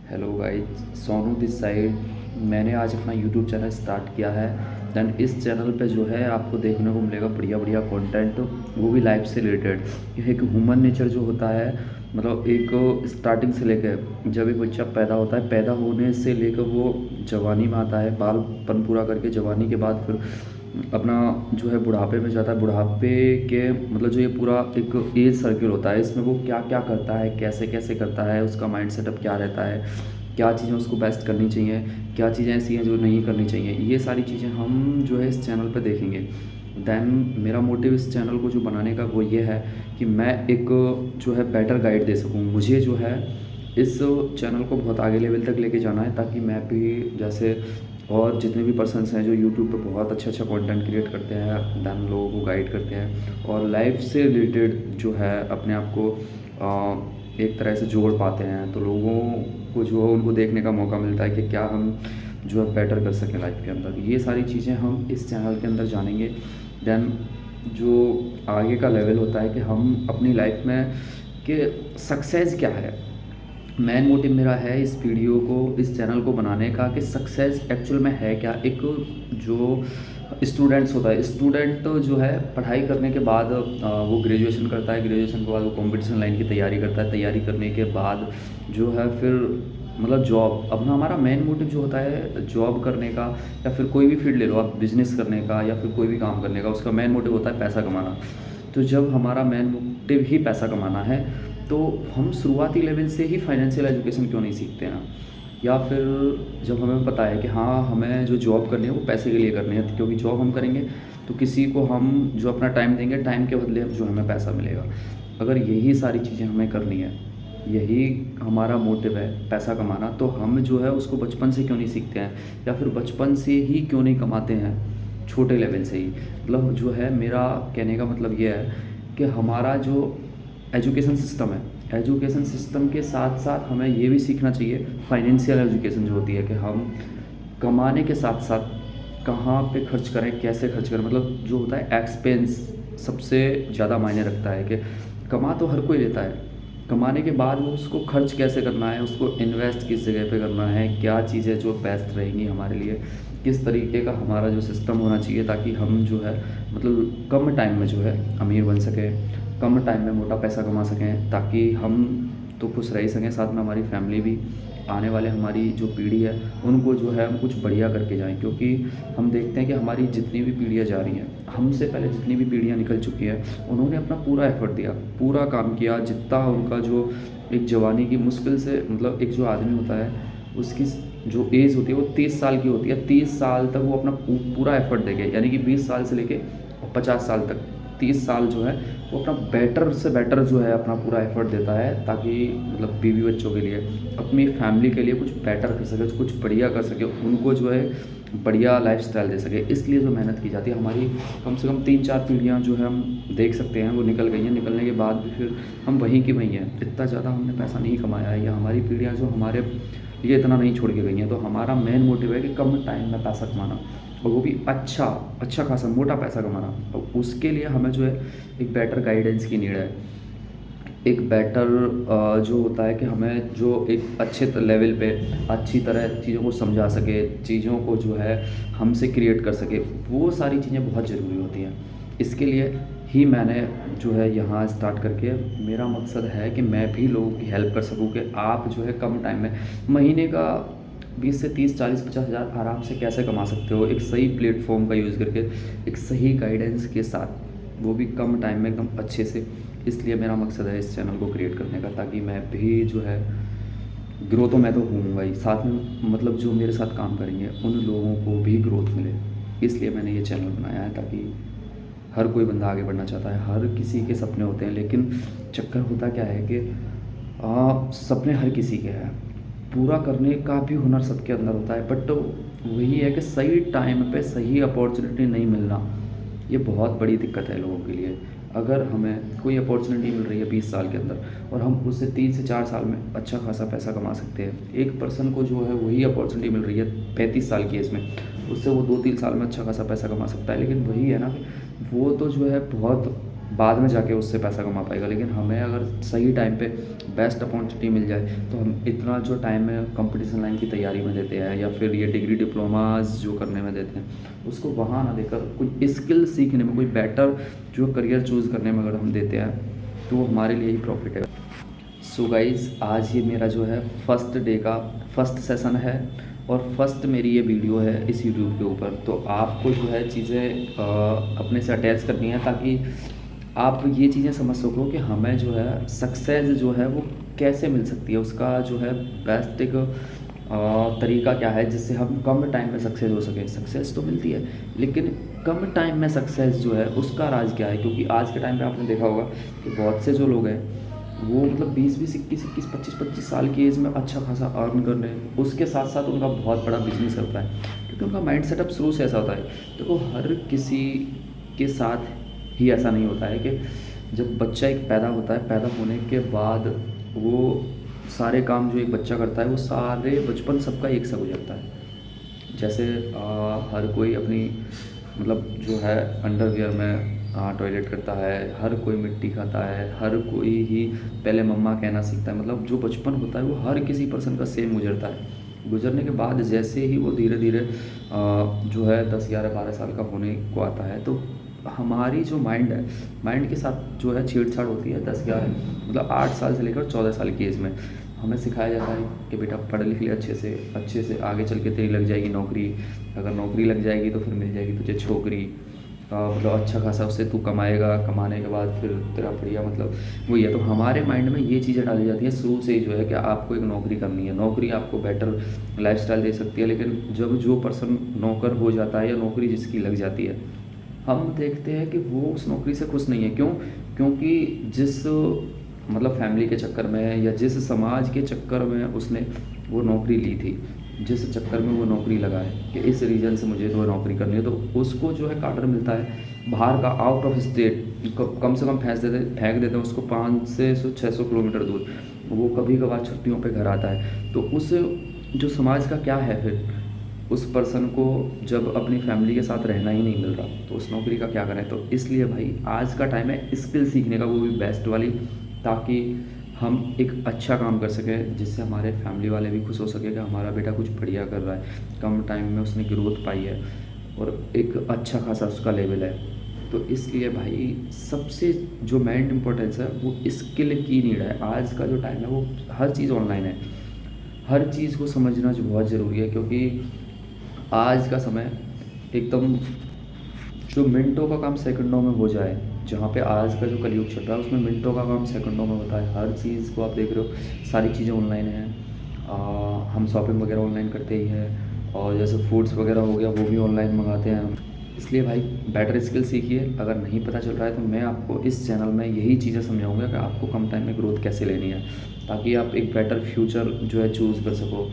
Hello guys, Sonu this side. मैंने आज अपना यूट्यूब चैनल स्टार्ट किया है। देन इस चैनल पे जो है आपको देखने को मिलेगा बढ़िया बढ़िया कंटेंट, वो भी लाइफ से रिलेटेड। यह एक ह्यूमन नेचर जो होता है, मतलब एक स्टार्टिंग से लेकर जब एक बच्चा पैदा होता है, पैदा होने से लेकर वो जवानी में आता है, बालपन पूरा करके जवानी के बाद फिर अपना जो है बुढ़ापे में जाता है। बुढ़ापे के मतलब जो ये पूरा एक एज सर्किल होता है, इसमें वो क्या क्या करता है, कैसे कैसे करता है, उसका माइंड सेटअप क्या रहता है, क्या चीज़ें उसको बेस्ट करनी चाहिए, क्या चीज़ें ऐसी हैं जो नहीं करनी चाहिए, ये सारी चीज़ें हम जो है इस चैनल पर देखेंगे। देन मेरा मोटिव इस चैनल को जो बनाने का वो ये है कि मैं एक जो है बेटर गाइड दे सकूँ। मुझे जो है इस चैनल को बहुत आगे लेवल तक लेके जाना है, ताकि मैं भी जैसे और जितने भी पर्सन्स हैं जो यूट्यूब पे बहुत अच्छा अच्छा कंटेंट क्रिएट करते हैं, देन लोगों को गाइड करते हैं और लाइफ से रिलेटेड जो है अपने आप को एक तरह से जोड़ पाते हैं, तो लोगों को जो है उनको देखने का मौका मिलता है कि क्या हम जो है बेटर कर सकें लाइफ के अंदर। ये सारी चीज़ें हम इस चैनल के अंदर जानेंगे। देन जो आगे का लेवल होता है कि हम अपनी लाइफ में कि सक्सेस क्या है। मेन मोटिव मेरा है इस वीडियो को, इस चैनल को बनाने का कि सक्सेस एक्चुअल में है क्या। एक जो स्टूडेंट्स होता है, स्टूडेंट तो जो है पढ़ाई करने के बाद वो ग्रेजुएशन करता है, ग्रेजुएशन के बाद वो कंपटीशन लाइन की तैयारी करता है, तैयारी करने के बाद जो है फिर मतलब जॉब। अपना हमारा मेन मोटिव जो होता है जॉब करने का, या फिर कोई भी फील्ड ले लो आप, बिजनेस करने का या फिर कोई भी काम करने का, उसका मेन मोटिव होता है पैसा कमाना। तो जब हमारा मेन मोटिव ही पैसा कमाना है, तो हम शुरुआती लेवल से ही फाइनेंशियल एजुकेशन क्यों नहीं सीखते हैं। या फिर जब हमें पता है कि हाँ हमें जो जॉब करनी है वो पैसे के लिए करनी है, क्योंकि जॉब हम करेंगे तो किसी को हम जो अपना टाइम देंगे, टाइम के बदले जो हमें पैसा मिलेगा। अगर यही सारी चीज़ें हमें करनी है, यही हमारा मोटिव है पैसा कमाना, तो हम जो है उसको बचपन से क्यों नहीं सीखते हैं, या फिर बचपन से ही क्यों नहीं कमाते हैं, छोटे लेवल से ही। मतलब जो है मेरा कहने का मतलब ये है कि हमारा जो एजुकेशन सिस्टम है, एजुकेशन सिस्टम के साथ साथ हमें ये भी सीखना चाहिए फाइनेंशियल एजुकेशन जो होती है, कि हम कमाने के साथ साथ कहाँ पे खर्च करें, कैसे खर्च करें। मतलब जो होता है एक्सपेंस सबसे ज़्यादा मायने रखता है कि कमा तो हर कोई लेता है, कमाने के बाद वो उसको खर्च कैसे करना है, उसको इन्वेस्ट किस जगह पे करना है, क्या चीज़ें जो बेस्ट रहेंगी हमारे लिए, किस तरीके का हमारा जो सिस्टम होना चाहिए, ताकि हम जो है मतलब कम टाइम में जो है अमीर बन सकें, कम टाइम में मोटा पैसा कमा सकें, ताकि हम तो खुश रह ही सकें, साथ में हमारी फैमिली भी, आने वाले हमारी जो पीढ़ी है उनको जो है हम कुछ बढ़िया करके जाएं। क्योंकि हम देखते हैं कि हमारी जितनी भी पीढ़ियाँ जा रही हैं, हमसे पहले जितनी भी पीढ़ियाँ निकल चुकी हैं, उन्होंने अपना पूरा एफर्ट दिया, पूरा काम किया, जितना उनका जो एक जवानी की मुश्किल से मतलब एक जो आदमी होता है उसकी जो एज होती है वो 30 साल की होती है, 30 साल तक वो अपना पूरा एफर्ट देंगे, यानी कि 20 साल से लेके 50 साल तक 30 साल जो है वो अपना बेटर से बेटर जो है अपना पूरा एफर्ट देता है, ताकि मतलब बीवी बच्चों के लिए, अपनी फैमिली के लिए कुछ बेटर कर सके, कुछ बढ़िया कर सके, उनको जो है बढ़िया लाइफस्टाइल दे सके। इसलिए जो मेहनत की जाती है हमारी, कम से कम 3-4 पीढ़ियाँ जो है हम देख सकते हैं वो निकल गई हैं, निकलने के बाद भी फिर हम वहीं की वहीं हैं, इतना ज़्यादा हमने पैसा नहीं कमाया है, या हमारी पीढ़ियाँ जो हमारे लिए इतना नहीं छोड़ के गई हैं। तो हमारा मेन मोटिव है कि कम टाइम में पैसा कमाना, और वो भी अच्छा अच्छा खासा मोटा पैसा कमाना। और उसके लिए हमें जो है एक बेटर गाइडेंस की नीड है, एक बेटर जो होता है कि हमें जो एक अच्छे लेवल पे अच्छी तरह चीज़ों को समझा सके, चीज़ों को जो है हमसे क्रिएट कर सके, वो सारी चीज़ें बहुत ज़रूरी होती हैं। इसके लिए ही मैंने जो है यहाँ स्टार्ट करके, मेरा मकसद है कि मैं भी लोगों की हेल्प कर सकूँ, कि आप जो है कम टाइम में महीने का 20 से 30, 40, 50 हज़ार आराम से कैसे कमा सकते हो, एक सही प्लेटफॉर्म का यूज़ करके, एक सही गाइडेंस के साथ, वो भी कम टाइम में एकदम अच्छे से। इसलिए मेरा मकसद है इस चैनल को क्रिएट करने का, ताकि मैं भी जो है ग्रो तो मैं तो होऊंगा ही, साथ में मतलब जो मेरे साथ काम करेंगे उन लोगों को भी ग्रोथ मिले। इसलिए मैंने ये चैनल बनाया है, ताकि हर कोई बंदा आगे बढ़ना चाहता है, हर किसी के सपने होते हैं, लेकिन चक्कर होता क्या है कि सपने हर किसी के हैं, पूरा करने का भी हुनर सबके अंदर होता है, बट वही है कि सही टाइम पे सही अपॉर्चुनिटी नहीं मिलना, ये बहुत बड़ी दिक्कत है लोगों के लिए। अगर हमें कोई अपॉर्चुनिटी मिल रही है 20 साल के अंदर, और हम उससे 3 से 4 साल में अच्छा खासा पैसा कमा सकते हैं, एक पर्सन को जो है वही अपॉर्चुनिटी मिल रही है 35 साल की एज में, उससे वो 2-3 साल में अच्छा खासा पैसा कमा सकता है। लेकिन वही है ना कि वो तो जो है बहुत बाद में जाके उससे पैसा कमा पाएगा। लेकिन हमें अगर सही टाइम पे बेस्ट अपॉर्चुनिटी मिल जाए तो हम इतना जो टाइम में कंपटीशन लाइन की तैयारी में देते हैं या फिर ये डिग्री डिप्लोमास जो करने में देते हैं उसको वहाँ ना देकर कोई स्किल सीखने में, कोई बेटर जो करियर चूज़ करने में अगर हम देते हैं तो वो हमारे लिए ही प्रॉफिट है। सो गाइज़, आज ये मेरा जो है फर्स्ट डे का फर्स्ट सेशन है और फर्स्ट मेरी ये वीडियो है इस यूट्यूब के ऊपर। तो आपको जो है चीज़ें अपने से अटैच करनी है ताकि आप ये चीज़ें समझ सको कि हमें जो है सक्सेस जो है वो कैसे मिल सकती है, उसका जो है बेस्ट एक तरीका क्या है जिससे हम कम टाइम में सक्सेस हो सके। सक्सेस तो मिलती है लेकिन कम टाइम में सक्सेस जो है उसका राज क्या है, क्योंकि आज के टाइम पे आपने देखा होगा कि बहुत से जो लोग हैं वो मतलब 20-20, 21-21, 25-25 साल की एज में अच्छा खासा अर्न कर रहे हैं, उसके साथ साथ उनका बहुत बड़ा बिजनेस होता है क्योंकि उनका माइंड सेटअप शुरू से ऐसा होता है। देखो, हर किसी के साथ ही ऐसा नहीं होता है कि जब बच्चा एक पैदा होता है, पैदा होने के बाद वो सारे काम जो एक बच्चा करता है वो सारे बचपन सबका एक सा गुजरता है। जैसे हर कोई अपनी मतलब जो है अंडरवियर में टॉयलेट करता है, हर कोई मिट्टी खाता है, हर कोई ही पहले मम्मा कहना सीखता है। मतलब जो बचपन होता है वो हर किसी पर्सन का सेम गुजरता है। गुजरने के बाद जैसे ही वो धीरे धीरे जो है 10, 11, 12 साल का होने को आता है तो हमारी जो माइंड है, माइंड के साथ जो है छेड़छाड़ होती है 10, 11 मतलब 8 साल से लेकर 14 साल की एज में। हमें सिखाया जाता है कि बेटा पढ़ लिख ले अच्छे से आगे चल के तेरी लग जाएगी नौकरी, अगर नौकरी लग जाएगी तो फिर मिल जाएगी तुझे छोकरी, मतलब अच्छा खासा उससे तू कमाएगा, कमाने के बाद फिर तेरा बढ़िया मतलब वही है। तो हमारे माइंड में ये चीज़ें डाली जाती हैं शुरू से ही जो है कि आपको एक नौकरी करनी है, नौकरी आपको बेटर लाइफस्टाइल दे सकती है। लेकिन जब जो पर्सन नौकर हो जाता है या नौकरी जिसकी लग जाती है, हम देखते हैं कि वो उस नौकरी से खुश नहीं है। क्यों? क्योंकि जिस मतलब फैमिली के चक्कर में या जिस समाज के चक्कर में उसने वो नौकरी ली थी, जिस चक्कर में वो नौकरी लगा है कि इस रीज़न से मुझे तो नौकरी करनी है, तो उसको जो है कार्डर मिलता है बाहर का, आउट ऑफ स्टेट, कम से कम फेंक देते हैं उसको 500 से 600 किलोमीटर दूर। वो कभी कभार छुट्टियों पे घर आता है तो उस जो समाज का क्या है फिर, उस पर्सन को जब अपनी फैमिली के साथ रहना ही नहीं मिल रहा तो उस नौकरी का क्या करें। तो इसलिए भाई आज का टाइम है स्किल सीखने का, वो भी बेस्ट वाली, ताकि हम एक अच्छा काम कर सकें जिससे हमारे फैमिली वाले भी खुश हो सके कि हमारा बेटा कुछ बढ़िया कर रहा है, कम टाइम में उसने ग्रोथ पाई है और एक अच्छा खासा उसका लेवल है। तो इसलिए भाई सबसे जो मेन इम्पोर्टेंस है वो स्किल की नीड है। आज का जो टाइम है वो हर चीज़ ऑनलाइन है, हर चीज़ को समझना जो बहुत ज़रूरी है, क्योंकि आज का समय एकदम जो मिनटों का काम सेकंडों में हो जाए, जहाँ पे आज का जो कलयुग चल रहा है उसमें मिनटों का काम सेकंडों में होता है। हर चीज़ को आप देख रहे हो, सारी चीज़ें ऑनलाइन हैं। हम शॉपिंग वगैरह ऑनलाइन करते ही हैं और जैसे फूड्स वगैरह हो गया वो भी ऑनलाइन मंगाते हैं हम। इसलिए भाई बेटर स्किल सीखिए। अगर नहीं पता चल रहा है तो मैं आपको इस चैनल में यही चीज़ें समझाऊंगा कि आपको कम टाइम में ग्रोथ कैसे लेनी है, ताकि आप एक बेटर फ्यूचर जो है चूज़ कर सको,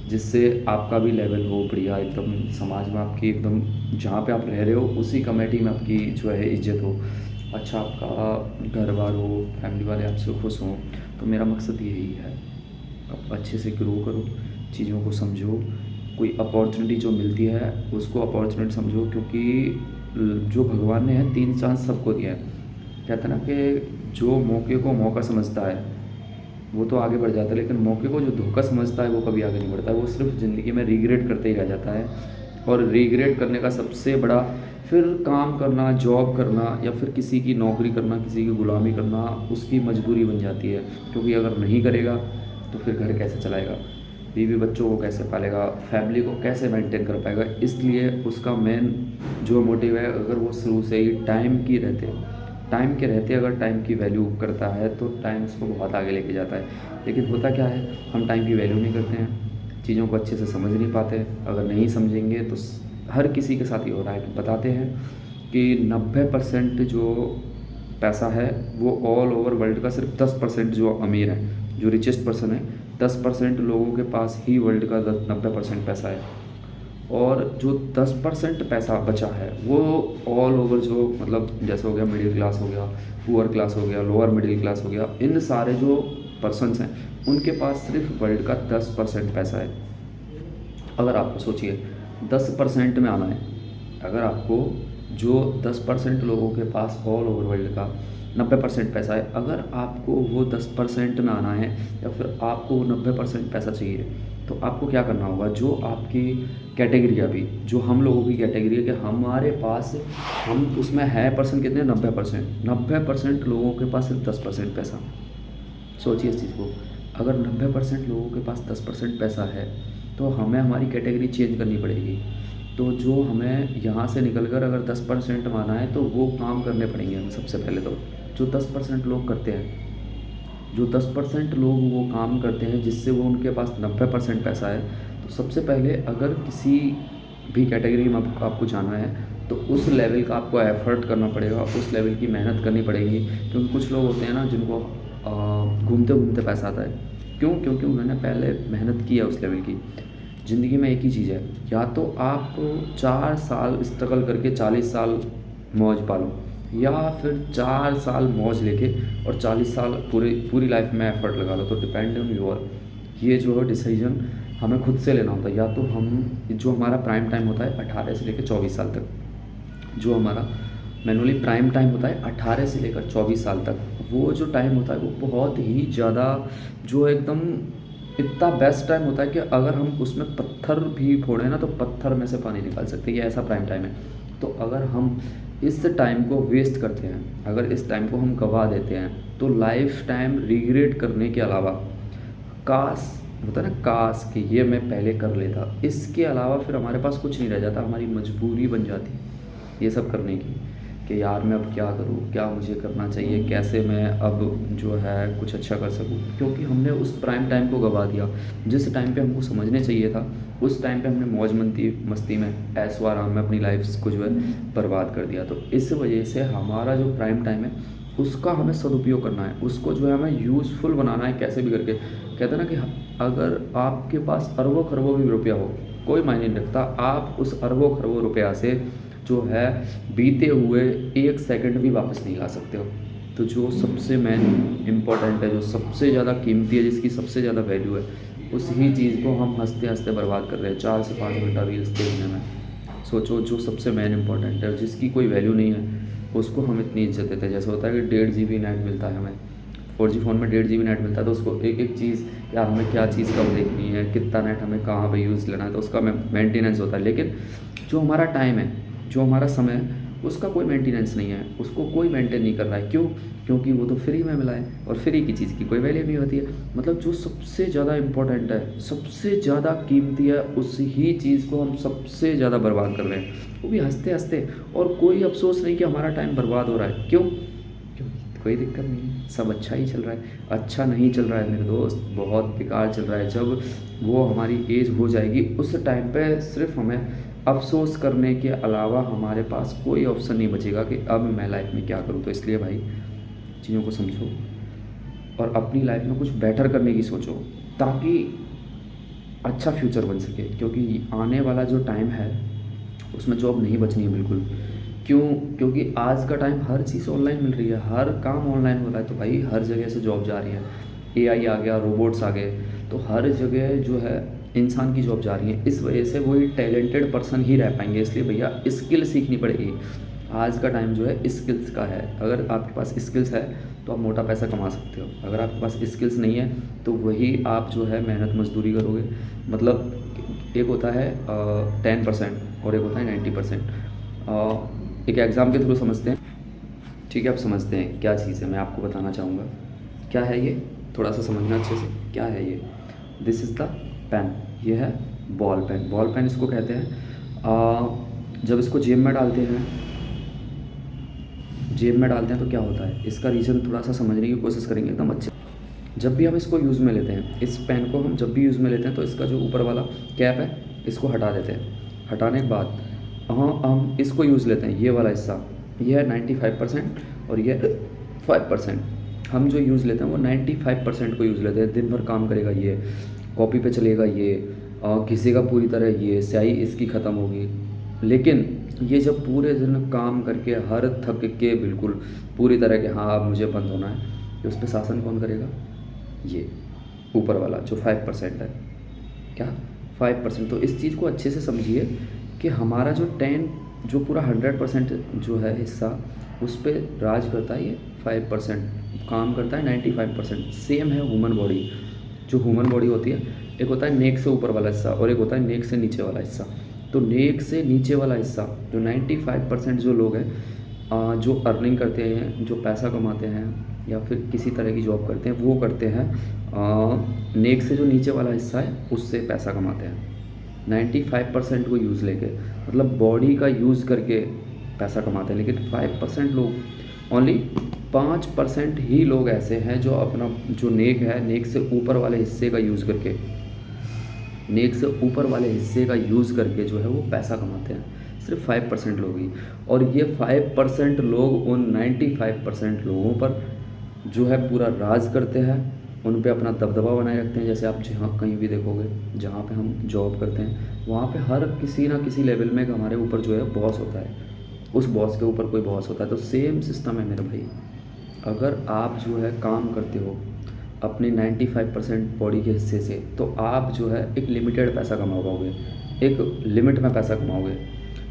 जिससे आपका भी लेवल हो बढ़िया एकदम, समाज में आपकी एकदम जहाँ पे आप रह रहे हो उसी कमेटी में आपकी जो है इज्जत हो, अच्छा आपका घर बार हो, फैमिली वाले आपसे खुश हों। तो मेरा मकसद यही है, आप अच्छे से ग्रो करो, चीज़ों को समझो, कोई अपॉर्चुनिटी जो मिलती है उसको अपॉर्चुनिटी समझो, क्योंकि जो भगवान ने है 3 चांस सबको दिया है। कहते हैं ना कि जो मौके को मौका समझता है वो तो आगे बढ़ जाता है, लेकिन मौके को जो धोखा समझता है वो कभी आगे नहीं बढ़ता है, वो सिर्फ ज़िंदगी में रिग्रेट करते ही रह जाता है। और रिग्रेट करने का सबसे बड़ा फिर काम करना, जॉब करना या फिर किसी की नौकरी करना, किसी की गुलामी करना उसकी मजबूरी बन जाती है, क्योंकि अगर नहीं करेगा तो फिर घर कैसे चलाएगा, बीवी बच्चों को कैसे पालेगा, फैमिली को कैसे मेंटेन कर पाएगा। इसलिए उसका मेन जो मोटिव है, अगर वो शुरू से ही टाइम के रहते अगर टाइम की वैल्यू करता है तो टाइम उसको बहुत आगे लेके जाता है। लेकिन होता क्या है, हम टाइम की वैल्यू नहीं करते हैं, चीज़ों को अच्छे से समझ नहीं पाते। अगर नहीं समझेंगे तो हर किसी के साथ ही हो रहा है। बताते हैं कि 90% जो पैसा है वो ऑल ओवर वर्ल्ड का सिर्फ 10% जो अमीर है, जो रिचेस्ट पर्सन है, 10% लोगों के पास ही वर्ल्ड का 90% पैसा है। और जो 10% पैसा बचा है वो ऑल ओवर जो मतलब जैसे हो गया मिडिल क्लास हो गया, पुअर क्लास हो गया, लोअर मिडिल क्लास हो गया, इन सारे जो पर्सन्स हैं उनके पास सिर्फ वर्ल्ड का 10% पैसा है। अगर आपको सोचिए 10% में आना है, अगर आपको जो 10% लोगों के पास ऑल ओवर वर्ल्ड का 90% पैसा है, अगर आपको वो 10% में आना है या फिर आपको वो 90% पैसा चाहिए, तो आपको क्या करना होगा, जो आपकी कैटेगरी है अभी, जो हम लोगों की कैटेगरी है कि हमारे पास, हम उसमें है पर्सन कितने, 90% लोगों के पास सिर्फ 10% पैसा। सोचिए इस चीज़ को, अगर 90% लोगों के पास 10% पैसा है तो हमें हमारी कैटेगरी चेंज करनी पड़ेगी। तो जो हमें यहाँ से निकल कर अगर 10% माना है तो वो काम करने पड़ेंगे हमें सबसे पहले तो, जो 10% लोग करते हैं, जो 10% लोग वो काम करते हैं जिससे वो उनके पास 90% पैसा है। तो सबसे पहले अगर किसी भी कैटेगरी में आपको जाना है तो उस लेवल का आपको एफ़र्ट करना पड़ेगा, उस लेवल की मेहनत करनी पड़ेगी। क्योंकि कुछ लोग होते हैं ना जिनको घूमते घूमते पैसा आता है, क्यों? क्योंकि उन्होंने पहले मेहनत की है उस लेवल की। ज़िंदगी में एक ही चीज़ है, या तो आप 4 साल स्ट्रगल करके 40 साल मौज पालो, या फिर 4 साल मौज लेके और 40 साल पूरी लाइफ में एफर्ट लगा लो। तो डिपेंड ऑन योर, ये जो है डिसीजन हमें खुद से लेना होता है। या तो हम, जो हमारा प्राइम टाइम होता है 18 से लेकर 24 साल तक, जो हमारा मैनुअली प्राइम टाइम होता है 18 से लेकर 24 साल तक, वो जो टाइम होता है वो बहुत ही ज़्यादा, जो एकदम इतना बेस्ट टाइम होता है कि अगर हम उसमें पत्थर भी फोड़े ना तो पत्थर में से पानी निकाल सकते हैं, ये ऐसा प्राइम टाइम है। तो अगर हम इस टाइम को वेस्ट करते हैं, अगर इस टाइम को हम गवा देते हैं, तो लाइफ टाइम रिग्रेट करने के अलावा, काश होता है ना, काश कि ये मैं पहले कर लेता, इसके अलावा फिर हमारे पास कुछ नहीं रह जाता, हमारी मजबूरी बन जाती है ये सब करने की, कि यार मैं अब क्या करूँ, क्या मुझे करना चाहिए, कैसे मैं अब जो है कुछ अच्छा कर सकूँ। क्योंकि हमने उस प्राइम टाइम को गवा दिया, जिस टाइम पे हमको समझने चाहिए था, उस टाइम पे हमने मौज मस्ती में, ऐशो आराम में अपनी लाइफ को जो है बर्बाद कर दिया। तो इस वजह से हमारा जो प्राइम टाइम है उसका हमें सदुपयोग करना है, उसको जो है हमें यूज़फुल बनाना है कैसे भी करके। कहते हैं ना कि अगर आपके पास अरबों खरबों भी रुपया हो, कोई मायने नहीं रखता, आप उस अरबों खरबों रुपया से जो है बीते हुए 1 सेकंड भी वापस नहीं ला सकते हो। तो जो सबसे मेन इम्पोर्टेंट है, जो सबसे ज़्यादा कीमती है, जिसकी सबसे ज़्यादा वैल्यू है, उस ही चीज़ को हम हँसते हँसते बर्बाद कर रहे हैं 4 से 5 घंटा रील्स देखने में। सोचो, जो सबसे मेन इम्पोर्टेंट है, जिसकी कोई वैल्यू नहीं है, उसको हम इतनी इज्जत देते हैं। जैसे होता है कि 1.5 GB नेट मिलता है हमें, 4G फ़ोन में 1.5 GB नेट मिलता है, तो उसको एक एक चीज़, यार हमें क्या चीज़ कब देखनी है, कितना नेट हमें कहाँ पे यूज़ लेना है, तो उसका मेंटेनेंस होता है। लेकिन जो हमारा टाइम है, जो हमारा समय है, उसका कोई मेंटेनेंस नहीं है, उसको कोई मेंटेन नहीं कर रहा है। क्यों? क्योंकि वो तो फ्री में मिला है, और फ्री की चीज़ की कोई वैल्यू नहीं होती है। मतलब जो सबसे ज़्यादा इम्पोर्टेंट है, सबसे ज़्यादा कीमती है, उस ही चीज़ को हम सबसे ज़्यादा बर्बाद कर रहे हैं, वो भी हँसते हँसते, और कोई अफसोस नहीं कि हमारा टाइम बर्बाद हो रहा है। क्यों? क्योंकि कोई दिक्कत नहीं है, सब अच्छा ही चल रहा है। अच्छा नहीं चल रहा है मेरे दोस्त, बहुत बेकार चल रहा है। जब वो हमारी एज हो जाएगी, उस टाइम पे सिर्फ हमें अफ़सोस करने के अलावा हमारे पास कोई ऑप्शन नहीं बचेगा कि अब मैं लाइफ में क्या करूँ। तो इसलिए भाई, चीज़ों को समझो और अपनी लाइफ में कुछ बेटर करने की सोचो, ताकि अच्छा फ्यूचर बन सके। क्योंकि आने वाला जो टाइम है उसमें जॉब नहीं बचनी है बिल्कुल। क्यों? क्योंकि आज का टाइम हर चीज़ ऑनलाइन मिल रही है, हर काम ऑनलाइन हो रहा है, तो भाई हर जगह से जॉब जा रही है। एआई आ गया, रोबोट्स आ गए, तो हर जगह जो है इंसान की जॉब जा रही है। इस वजह से वही टैलेंटेड पर्सन ही रह पाएंगे। इसलिए भैया स्किल सीखनी पड़ेगी। आज का टाइम जो है स्किल्स का है। अगर आपके पास स्किल्स है तो आप मोटा पैसा कमा सकते हो। अगर आपके पास स्किल्स नहीं है तो वही आप जो है मेहनत मजदूरी करोगे। मतलब एक होता है 10% और एक होता है 90%। एक एग्ज़ाम के थ्रू समझते हैं, ठीक है? आप समझते हैं क्या चीज़ है, मैं आपको बताना चाहूँगा क्या है ये, थोड़ा सा समझना अच्छे से। क्या है ये? दिस इज़ द पेन, ये है बॉल पेन। बॉल पेन इसको कहते हैं। जब इसको जेब में डालते हैं, तो क्या होता है, इसका रीज़न थोड़ा सा समझने की कोशिश करेंगे एकदम अच्छे। जब भी हम इसको यूज़ में लेते हैं, इस पेन को हम जब भी यूज़ में लेते हैं, तो इसका जो ऊपर वाला कैप है इसको हटा देते हैं। हटाने के बाद हम इसको यूज़ लेते हैं, ये वाला हिस्सा, ये है 95% और ये 5%। हम जो यूज़ लेते हैं वो 95% को यूज़ लेते हैं। दिन भर काम करेगा ये, कॉपी पे चलेगा ये, घिसेगा पूरी तरह ये, स्याही इसकी ख़त्म होगी। लेकिन ये जब पूरे दिन काम करके हर थक के बिल्कुल पूरी तरह के, हाँ अब मुझे बंद होना है, तो उस पर शासन कौन करेगा? ये ऊपर वाला जो 5% है। क्या? 5%। तो इस चीज़ को अच्छे से समझिए कि हमारा जो जो पूरा 100% जो है हिस्सा उस पे राज करता है ये 5% काम करता है, 95% सेम है ह्यूमन बॉडी। जो ह्यूमन बॉडी होती है, एक होता है नेक से ऊपर वाला हिस्सा और एक होता है नेक से नीचे वाला हिस्सा। तो नेक से नीचे वाला हिस्सा जो 95% जो लोग हैं जो अर्निंग करते हैं, जो पैसा कमाते हैं या फिर किसी तरह की जॉब करते हैं, वो करते हैं नेक से जो नीचे वाला हिस्सा है उससे पैसा कमाते हैं 95% को यूज़ लेके, मतलब बॉडी का यूज़ करके पैसा कमाते हैं। लेकिन 5% लोग, ओनली 5% ही लोग ऐसे हैं जो अपना जो नेक है, नेक से ऊपर वाले हिस्से का यूज़ करके, नेक से ऊपर वाले हिस्से का यूज़ करके जो है वो पैसा कमाते हैं। सिर्फ 5% लोग ही, और ये 5% लोग उन 95% लोगों पर जो है पूरा राज करते हैं, उन पे अपना दबदबा बनाए रखते हैं। जैसे आप जहाँ कहीं भी देखोगे, जहाँ पे हम जॉब करते हैं, वहाँ पे हर किसी ना किसी लेवल में हमारे ऊपर जो है बॉस होता है, उस बॉस के ऊपर कोई बॉस होता है। तो सेम सिस्टम है मेरे भाई। अगर आप जो है काम करते हो अपने 95% बॉडी के हिस्से से, तो आप जो है एक लिमिटेड पैसा कमा पाओगे, एक लिमिट में पैसा कमाओगे।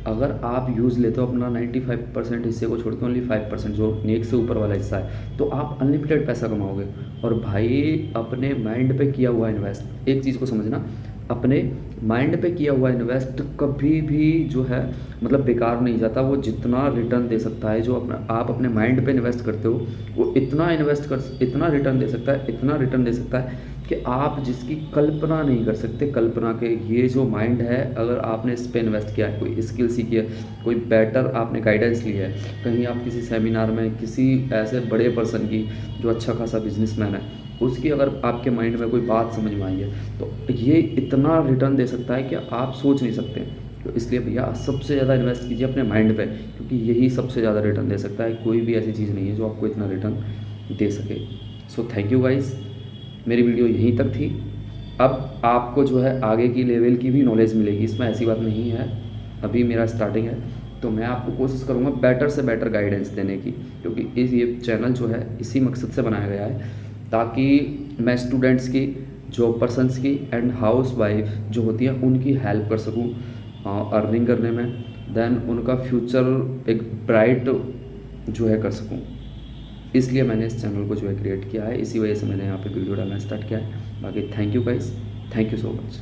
अगर आप यूज़ लेते हो अपना 95% हिस्से को छोड़ के ओनली 5% जो नेक से ऊपर वाला हिस्सा है, तो आप अनलिमिटेड पैसा कमाओगे। और भाई अपने माइंड पे किया हुआ इन्वेस्ट, एक चीज़ को समझना, अपने माइंड पे किया हुआ इन्वेस्ट कभी भी जो है मतलब बेकार नहीं जाता। वो जितना रिटर्न दे सकता है, जो अपना आप अपने माइंड पे इन्वेस्ट करते हो, वो इतना रिटर्न दे सकता है, इतना रिटर्न दे सकता है कि आप जिसकी कल्पना नहीं कर सकते। कल्पना के ये जो माइंड है, अगर आपने इस पे इन्वेस्ट किया है, कोई स्किल सीखी है, कोई बेटर आपने गाइडेंस ली है, कहीं आप किसी सेमिनार में किसी ऐसे बड़े पर्सन की जो अच्छा खासा बिजनेसमैन है, उसकी अगर आपके माइंड में कोई बात समझ में आई है, तो ये इतना रिटर्न दे सकता है कि आप सोच नहीं सकते। तो इसलिए भैया सबसे ज़्यादा इन्वेस्ट कीजिए अपने माइंड पे, क्योंकि यही सबसे ज़्यादा रिटर्न दे सकता है। कोई भी ऐसी चीज़ नहीं है जो आपको इतना रिटर्न दे सके। सो थैंक यू गाइस, मेरी वीडियो यहीं तक थी। अब आपको जो है आगे की लेवल की भी नॉलेज मिलेगी, इसमें ऐसी बात नहीं है, अभी मेरा स्टार्टिंग है। तो मैं आपको कोशिश करूँगा बेटर से बेटर गाइडेंस देने की, क्योंकि ये चैनल जो है इसी मकसद से बनाया गया है, ताकि मैं स्टूडेंट्स की, जॉब पर्सन्स की एंड हाउस वाइफ जो होती है उनकी हेल्प कर सकूँ अर्निंग करने में, देन उनका फ्यूचर एक ब्राइट जो है कर सकूँ। इसलिए मैंने इस चैनल को जो है क्रिएट किया है, इसी वजह से मैंने यहाँ पे वीडियो डालना स्टार्ट किया है। बाकी thank you guys, thank you so much.